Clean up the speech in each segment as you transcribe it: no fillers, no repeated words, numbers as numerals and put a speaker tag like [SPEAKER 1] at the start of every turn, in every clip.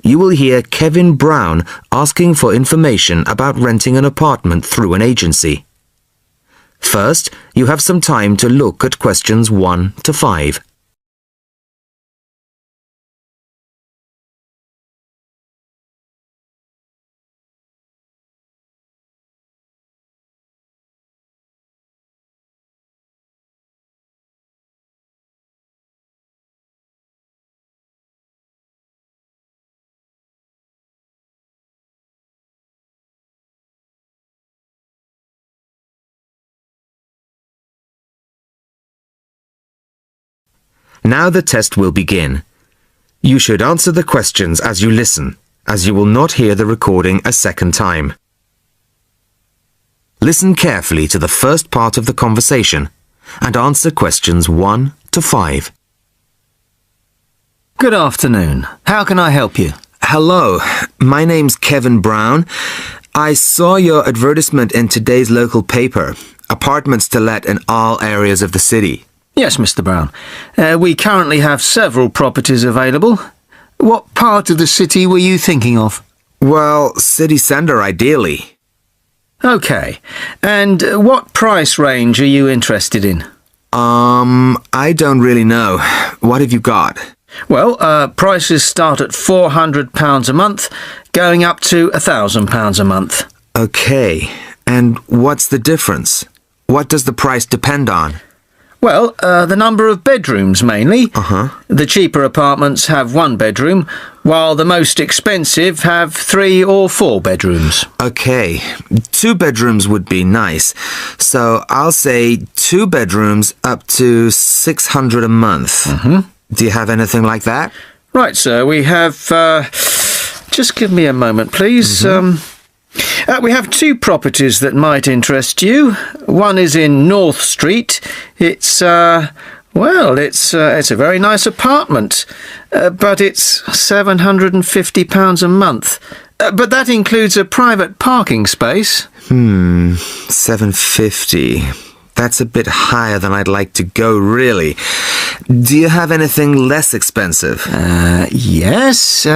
[SPEAKER 1] you will hear Kevin Brown asking for information about renting an apartment through an agency. First, you have some time to look at questions 1 to 5. Now the test will begin. You should answer the questions as you listen, as you will not hear the recording a second time. Listen carefully to the first part of the conversation and answer questions 1 to 5.
[SPEAKER 2] Good afternoon. How can I help you?
[SPEAKER 1] Hello, my name's Kevin Brown. I saw your advertisement in today's local paper, apartments to let in all areas of the city.
[SPEAKER 2] Yes, Mr. Brown. We currently have several properties available. What part of the city were you thinking of?
[SPEAKER 1] Well, city centre ideally.
[SPEAKER 2] OK. And what price range are you interested in?
[SPEAKER 1] I don't really know. What have you got?
[SPEAKER 2] Well, prices start at £400 a month, going up to £1,000 a month.
[SPEAKER 1] OK. And what's the difference? What does the price depend on?
[SPEAKER 2] Well, the number of bedrooms mainly. The cheaper apartments have 1 bedroom, while the most expensive have 3 or 4 bedrooms.
[SPEAKER 1] OK. 2 bedrooms would be nice. So I'll say 2 bedrooms up to £600 a month. Do you have anything like that?
[SPEAKER 2] Right, sir. We have... just give me a moment, please. We have 2 properties that might interest you. One is in North Street. It's a very nice apartment, but it's £750 a month. But that includes a private parking space.
[SPEAKER 1] £750. That's a bit higher than I'd like to go, really. Do you have anything less expensive?
[SPEAKER 2] Yes.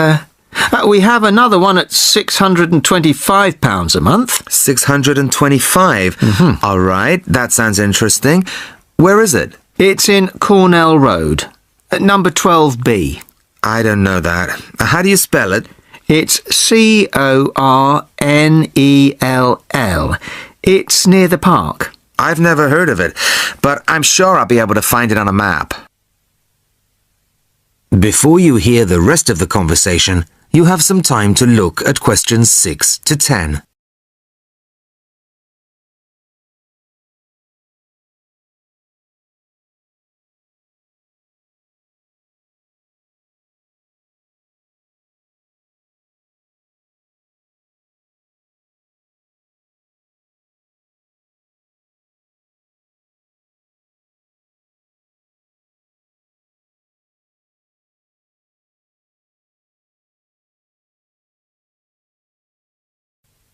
[SPEAKER 2] We have another one at £625 a month.
[SPEAKER 1] 625? All right, that sounds interesting. Where is it?
[SPEAKER 2] It's in Cornell Road, at number 12B.
[SPEAKER 1] I don't know that. How do you spell it?
[SPEAKER 2] It's Cornell. It's near the park.
[SPEAKER 1] I've never heard of it, but I'm sure I'll be able to find it on a map. Before you hear the rest of the conversation, you have some time to look at questions 6 to 10.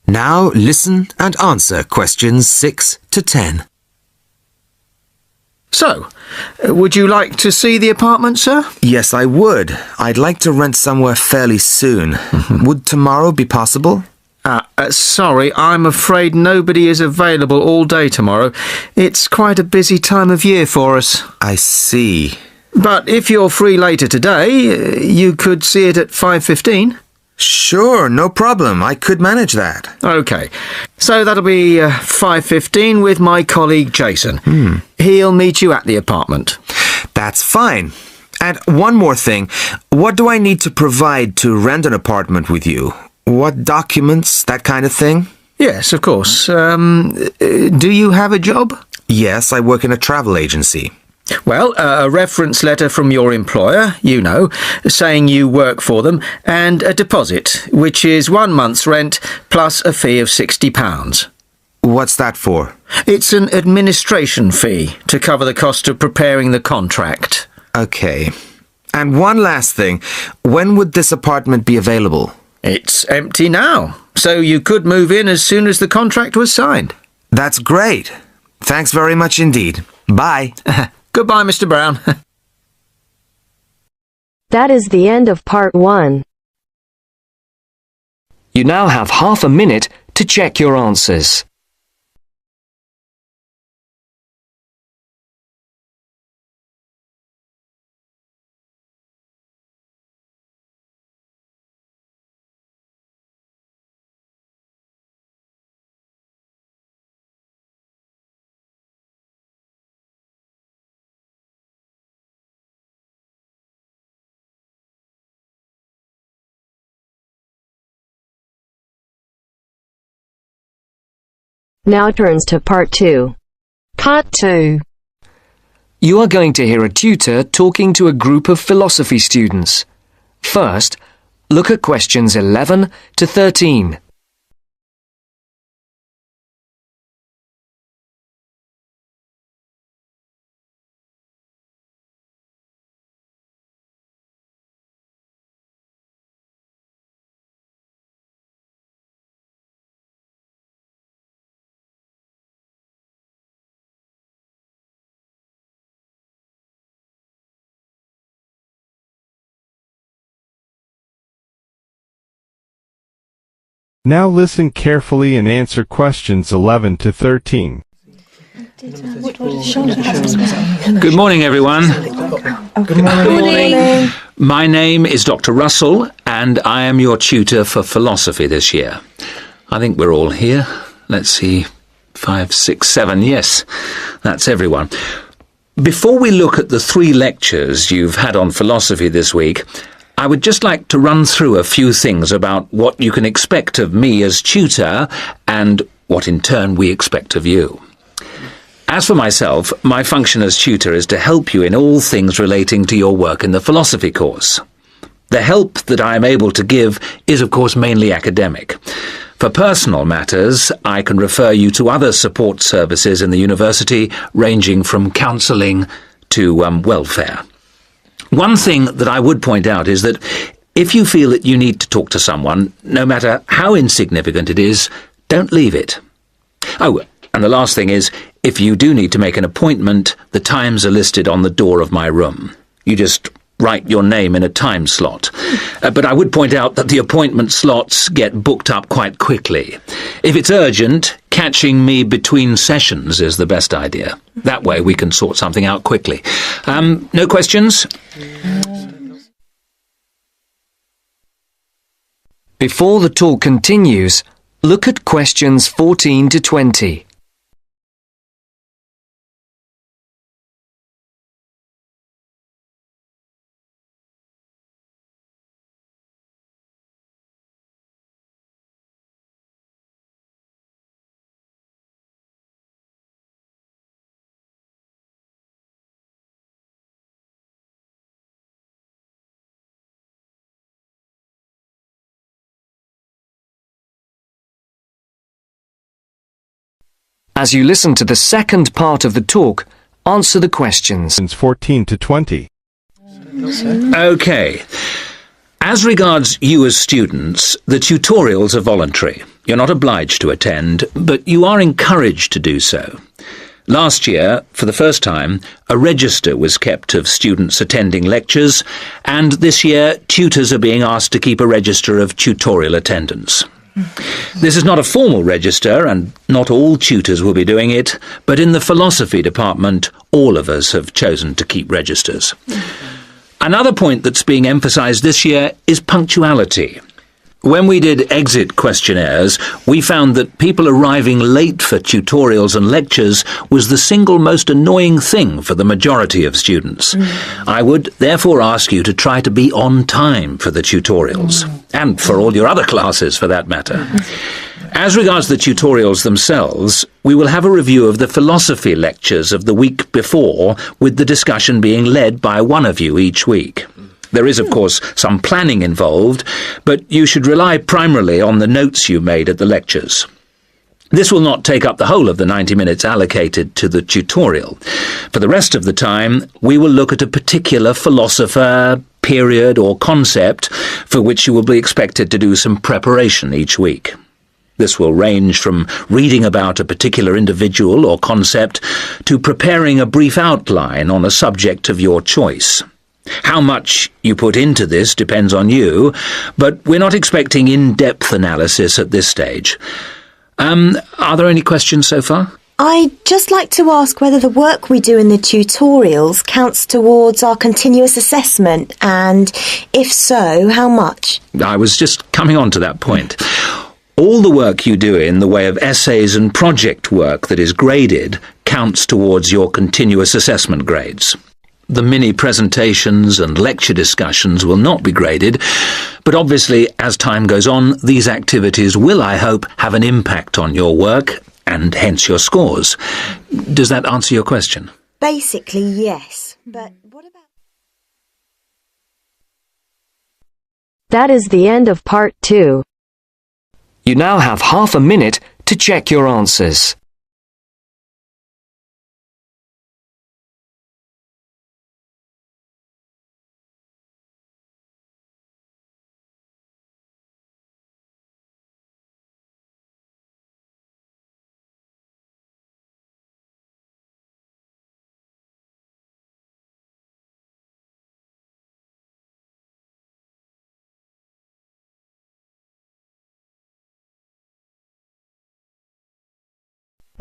[SPEAKER 1] Now listen and answer questions 6 to 10.
[SPEAKER 2] So, would you like to see the apartment, sir?
[SPEAKER 1] Yes, I would. I'd like to rent somewhere fairly soon. Would tomorrow be possible?
[SPEAKER 2] Sorry, I'm afraid nobody is available all day tomorrow. It's quite a busy time of year for us.
[SPEAKER 1] I see.
[SPEAKER 2] But if you're free later today, you could see it at 5:15.
[SPEAKER 1] Sure, no problem. I could manage that.
[SPEAKER 2] OK. So that'll be 5:15 with my colleague Jason. He'll meet you at the apartment.
[SPEAKER 1] That's fine. And one more thing. What do I need to provide to rent an apartment with you? What documents, that kind of thing?
[SPEAKER 2] Yes, of course. Do you have a job?
[SPEAKER 1] Yes, I work in a travel agency.
[SPEAKER 2] Well, a reference letter from your employer, you know, saying you work for them, and a deposit, which is 1 month's rent plus a fee of £60.
[SPEAKER 1] What's that for?
[SPEAKER 2] It's an administration fee to cover the cost of preparing the contract.
[SPEAKER 1] OK. And one last thing. When would this apartment be available?
[SPEAKER 2] It's empty now, so you could move in as soon as the contract was signed.
[SPEAKER 1] That's great. Thanks very much indeed. Bye.
[SPEAKER 2] Goodbye, Mr. Brown.
[SPEAKER 3] That is the end of part 1. You now have half a minute to check your answers.
[SPEAKER 4] Now turns to Part 2. Part 2.
[SPEAKER 3] You are going to hear a tutor talking to a group of philosophy students. First, look at questions 11 to 13.
[SPEAKER 5] Now listen carefully and answer questions 11 to 13.
[SPEAKER 6] Good morning, everyone.
[SPEAKER 4] Good morning.
[SPEAKER 6] My name is Dr. Russell, and I am your tutor for philosophy this year. I think we're all here. Let's see, 5, 6, 7. Yes, that's everyone. Before we look at the 3 lectures you've had on philosophy this week, I would just like to run through a few things about what you can expect of me as tutor and what in turn we expect of you. As for myself, my function as tutor is to help you in all things relating to your work in the philosophy course. The help that I am able to give is of course mainly academic. For personal matters, I can refer you to other support services in the university, ranging from counselling to welfare. One thing that I would point out is that if you feel that you need to talk to someone, no matter how insignificant it is, don't leave it. Oh, and the last thing is, if you do need to make an appointment, the times are listed on the door of my room. You just write your name in a time slot. But I would point out that the appointment slots get booked up quite quickly. If it's urgent, catching me between sessions is the best idea. That way we can sort something out quickly. No questions?
[SPEAKER 3] Before the talk continues, look at questions 14 to 20. As you listen to the second part of the talk, answer the questions.
[SPEAKER 5] 14 to 20.
[SPEAKER 6] Okay. As regards you as students, the tutorials are voluntary. You're not obliged to attend, but you are encouraged to do so. Last year, for the first time, a register was kept of students attending lectures, and this year tutors are being asked to keep a register of tutorial attendance. This is not a formal register, and not all tutors will be doing it, but in the philosophy department, all of us have chosen to keep registers. Another point that's being emphasised this year is punctuality. When we did exit questionnaires, we found that people arriving late for tutorials and lectures was the single most annoying thing for the majority of students. I would therefore ask you to try to be on time for the tutorials, and for all your other classes for that matter. As regards the tutorials themselves, we will have a review of the philosophy lectures of the week before, with the discussion being led by one of you each week. There is, of course, some planning involved, but you should rely primarily on the notes you made at the lectures. This will not take up the whole of the 90 minutes allocated to the tutorial. For the rest of the time, we will look at a particular philosopher, period, or concept for which you will be expected to do some preparation each week. This will range from reading about a particular individual or concept to preparing a brief outline on a subject of your choice. How much you put into this depends on you, but we're not expecting in-depth analysis at this stage. Are there any questions so far?
[SPEAKER 7] I'd just like to ask whether the work we do in the tutorials counts towards our continuous assessment, and if so, how much?
[SPEAKER 6] I was just coming on to that point. All the work you do in the way of essays and project work that is graded counts towards your continuous assessment grades. The mini presentations and lecture discussions will not be graded, but obviously, as time goes on, these activities will, I hope, have an impact on your work and hence your scores. Does that answer your question?
[SPEAKER 7] Basically, yes. But what about...
[SPEAKER 4] That is the end of part 2.
[SPEAKER 3] You now have half a minute to check your answers.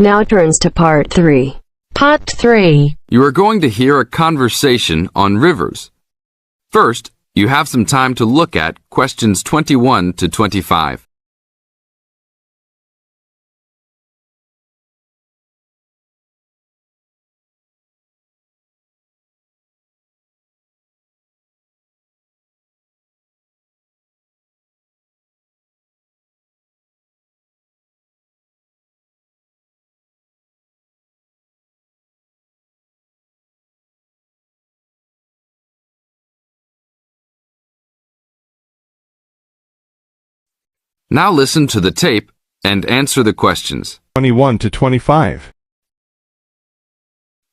[SPEAKER 4] Now turns to part 3. Part 3.
[SPEAKER 8] You are going to hear a conversation on rivers. First, you have some time to look at questions 21 to 25. Now listen to the tape and answer the questions.
[SPEAKER 5] 21 to 25.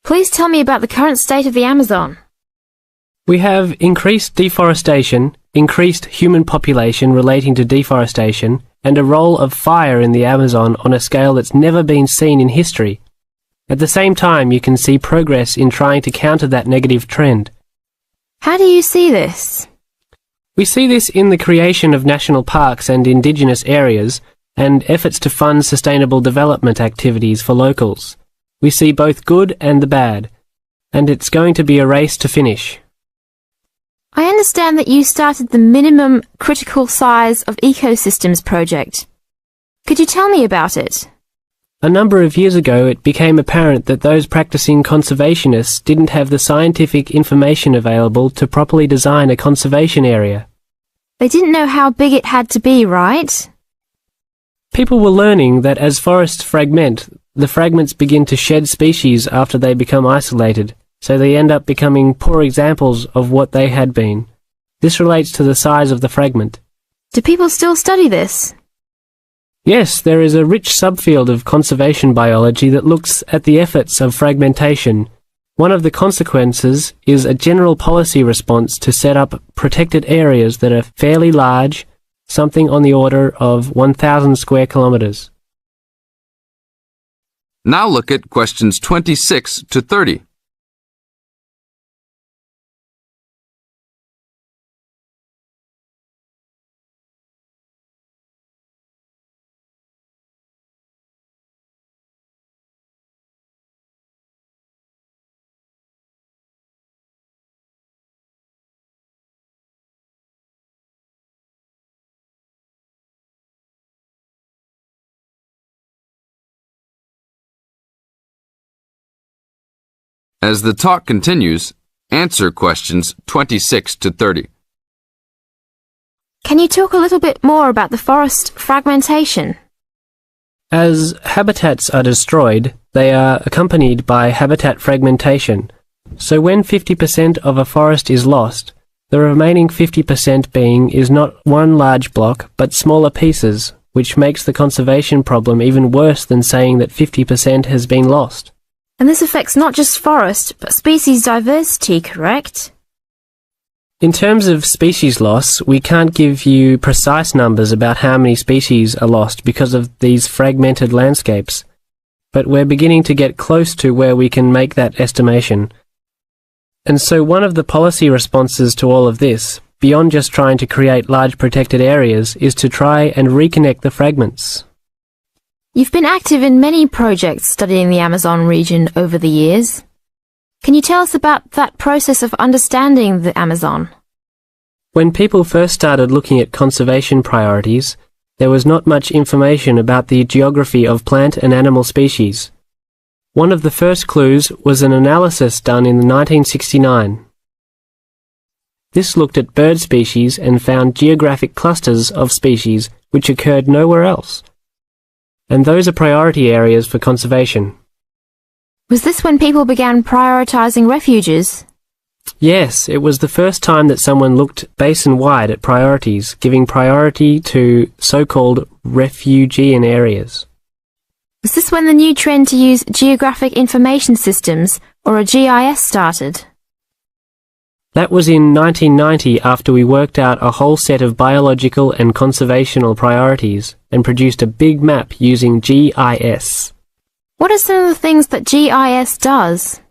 [SPEAKER 9] Please tell me about the current state of the Amazon.
[SPEAKER 10] We have increased deforestation, increased human population relating to deforestation, and a role of fire in the Amazon on a scale that's never been seen in history. At the same time, you can see progress in trying to counter that negative trend.
[SPEAKER 9] How do you see this?
[SPEAKER 10] We see this in the creation of national parks and indigenous areas, and efforts to fund sustainable development activities for locals. We see both good and the bad, and it's going to be a race to finish.
[SPEAKER 9] I understand that you started the Minimum Critical Size of Ecosystems project. Could you tell me about it?
[SPEAKER 10] A number of years ago, it became apparent that those practicing conservationists didn't have the scientific information available to properly design a conservation area.
[SPEAKER 9] They didn't know how big it had to be, right?
[SPEAKER 10] People were learning that as forests fragment, the fragments begin to shed species after they become isolated, so they end up becoming poor examples of what they had been. This relates to the size of the fragment.
[SPEAKER 9] Do people still study this?
[SPEAKER 10] Yes, there is a rich subfield of conservation biology that looks at the efforts of fragmentation. One of the consequences is a general policy response to set up protected areas that are fairly large, something on the order of 1,000 square kilometers.
[SPEAKER 8] Now look at questions 26 to 30. As the talk continues, answer questions 26 to 30.
[SPEAKER 9] Can you talk a little bit more about the forest fragmentation?
[SPEAKER 10] As habitats are destroyed, they are accompanied by habitat fragmentation. So when 50% of a forest is lost, the remaining 50% being is not one large block, but smaller pieces, which makes the conservation problem even worse than saying that 50% has been lost.
[SPEAKER 9] And this affects not just forest, but species diversity, correct?
[SPEAKER 10] In terms of species loss, we can't give you precise numbers about how many species are lost because of these fragmented landscapes, but we're beginning to get close to where we can make that estimation. And so one of the policy responses to all of this, beyond just trying to create large protected areas, is to try and reconnect the fragments.
[SPEAKER 9] You've been active in many projects studying the Amazon region over the years. Can you tell us about that process of understanding the Amazon?
[SPEAKER 10] When people first started looking at conservation priorities, there was not much information about the geography of plant and animal species. One of the first clues was an analysis done in 1969. This looked at bird species and found geographic clusters of species which occurred nowhere else. And those are priority areas for conservation.
[SPEAKER 9] Was this when people began prioritizing refuges?
[SPEAKER 10] Yes, it was the first time that someone looked basin-wide at priorities, giving priority to so-called refugean areas.
[SPEAKER 9] Was this when the new trend to use Geographic Information Systems, or a GIS, started?
[SPEAKER 10] That was in 1990 after we worked out a whole set of biological and conservational priorities and produced a big map using GIS.
[SPEAKER 9] What are some of the things that GIS does?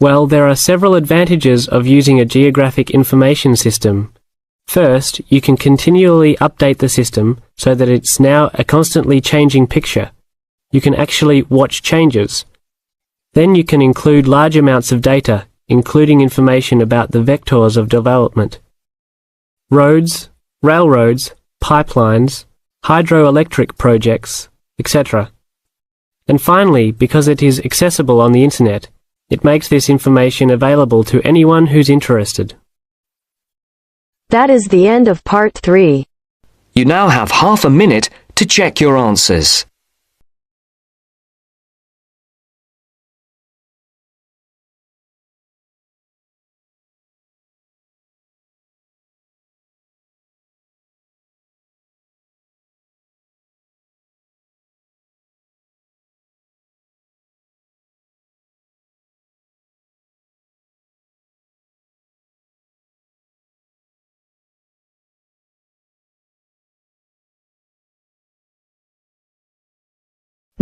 [SPEAKER 10] Well, there are several advantages of using a geographic information system. First, you can continually update the system so that it's now a constantly changing picture. You can actually watch changes. Then you can include large amounts of data, including information about the vectors of development. Roads, railroads, pipelines, hydroelectric projects, etc. And finally, because it is accessible on the internet, it makes this information available to anyone who's interested.
[SPEAKER 4] That is the end of part 3.
[SPEAKER 3] You now have half a minute to check your answers.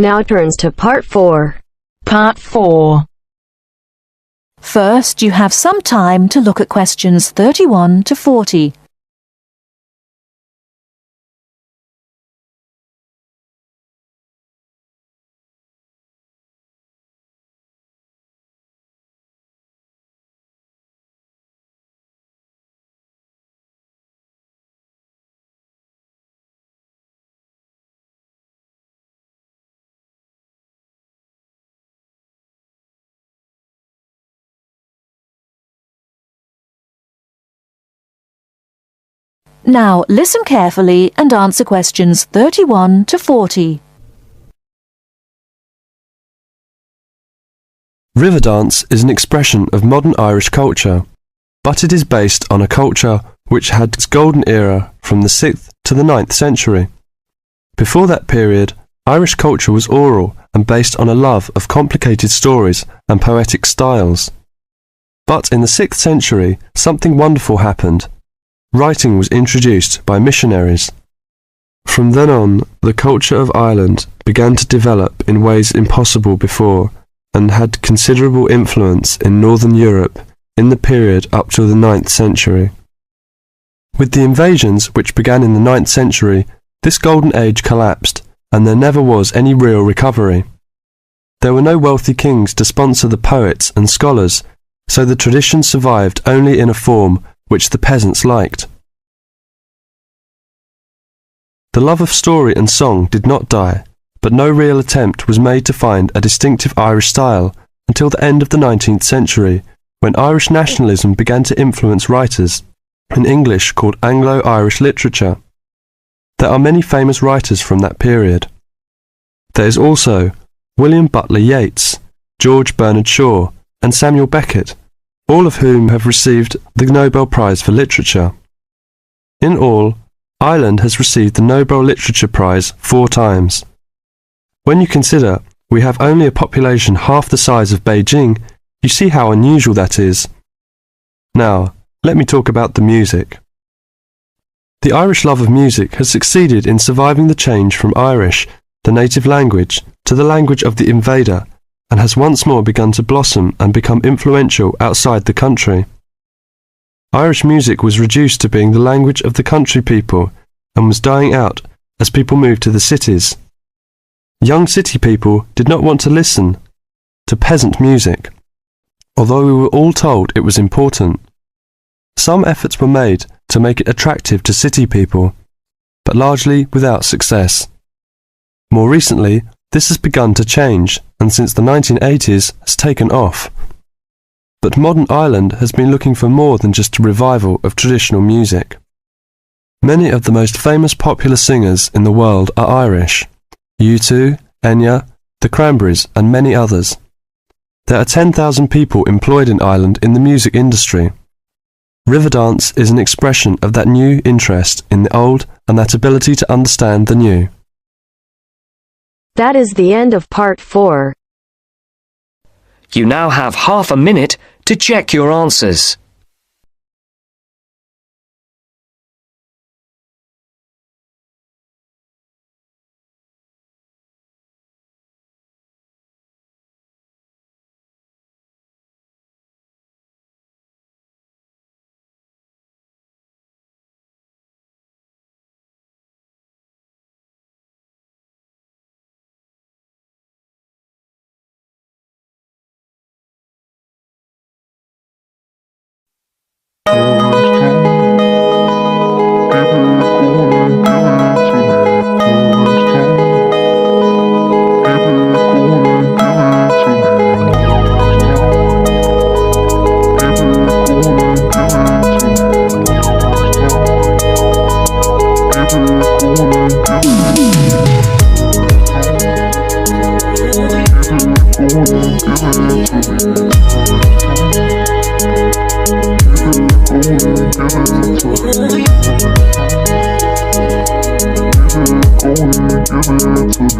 [SPEAKER 4] Now turns to part 4.
[SPEAKER 11] Part 4. First, you have some time to look at questions 31 to 40. Now listen carefully and answer questions 31 to 40.
[SPEAKER 12] Riverdance is an expression of modern Irish culture, but it is based on a culture which had its golden era from the 6th to the 9th century. Before that period, Irish culture was oral and based on a love of complicated stories and poetic styles. But in the 6th century, something wonderful happened. Writing was introduced by missionaries. From then on, the culture of Ireland began to develop in ways impossible before and had considerable influence in Northern Europe in the period up to the 9th century. With the invasions which began in the 9th century, this golden age collapsed and there never was any real recovery. There were no wealthy kings to sponsor the poets and scholars, so the tradition survived only in a form which the peasants liked. The love of story and song did not die, but no real attempt was made to find a distinctive Irish style until the end of the 19th century, when Irish nationalism began to influence writers, in English called Anglo-Irish literature. There are many famous writers from that period. There is also William Butler Yeats, George Bernard Shaw, and Samuel Beckett, all of whom have received the Nobel Prize for Literature. In all, Ireland has received the Nobel Literature Prize 4 times. When you consider we have only a population half the size of Beijing, you see how unusual that is. Now, let me talk about the music. The Irish love of music has succeeded in surviving the change from Irish, the native language, to the language of the invader, and has once more begun to blossom and become influential outside the country. Irish music was reduced to being the language of the country people and was dying out as people moved to the cities. Young city people did not want to listen to peasant music, although we were all told it was important. Some efforts were made to make it attractive to city people, but largely without success. More recently, this has begun to change, and since the 1980s has taken off. But modern Ireland has been looking for more than just a revival of traditional music. Many of the most famous popular singers in the world are Irish: U2, Enya, the Cranberries, and many others. There are 10,000 people employed in Ireland in the music industry. Riverdance is an expression of that new interest in the old and that ability to understand the new.
[SPEAKER 4] That is the end of part 4.
[SPEAKER 3] You now have half a minute to check your answers.
[SPEAKER 13] Give it to me.